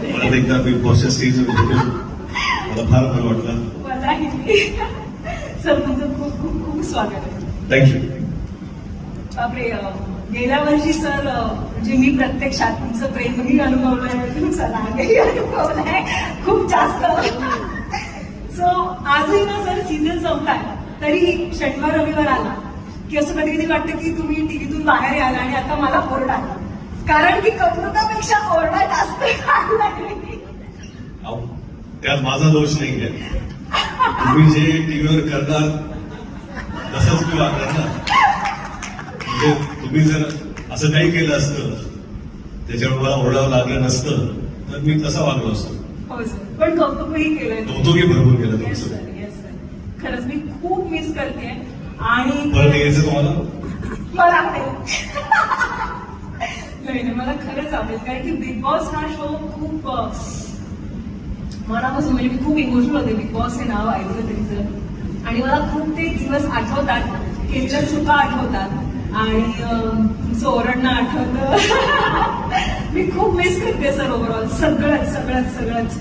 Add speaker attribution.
Speaker 1: परत एकदा बिग बॉसच्या स्टेजवर भेटून मला फार बरं वाटलं.
Speaker 2: मलाही सर तुमचं खूप खूप खूप स्वागत आहे.
Speaker 1: थँक्यू.
Speaker 2: बापरे, गेल्या वर्षी सर म्हणजे मी प्रत्यक्षात तुमचं प्रेमही अनुभवलंय, तुमचा रागही अनुभवलाय खूप जास्त. सो आजही ना सर सीझन संपलाय तरी शनिवार रविवार आला की असं कधी कधी वाटतं की तुम्ही टीव्हीतून बाहेर याल आणि आता मला ओरडा, कारण की कौतुकापेक्षा ओरडा जास्त काढलाय.
Speaker 1: त्यात माझा दोष नाहीये. तुम्ही जे टीव्हीवर करणार तसंच मी वागणार ना. म्हणजे तुम्ही जर असं काही केलं असतं त्याच्यावर मला ओरडावं लागलं नसतं तर मी तसा वागलो असतो.
Speaker 2: हो सर, पण कौतुकही केलंय.
Speaker 1: कौतुकही भरपूर केलं
Speaker 2: येस
Speaker 1: तुमचं.
Speaker 2: Sir, yes sir. खरंच मी खूप मिस करते आणि
Speaker 1: परत यायचं तुम्हाला
Speaker 2: मला आवडेल. नाही, मला खरंच आवडेल, कारण की बिग बॉस हा शो खूप मनापासून, म्हणजे मी खूप इमोशनल होते बिग बॉस हे नाव ऐकलं तरी सर. आणि मला खूप ते दिवस आठवतात, केलेल्या चुका आठवतात आणि तुमचं ओरडणं आठवतं. मी खूप मिस करते सर ओव्हरऑल सगळंच.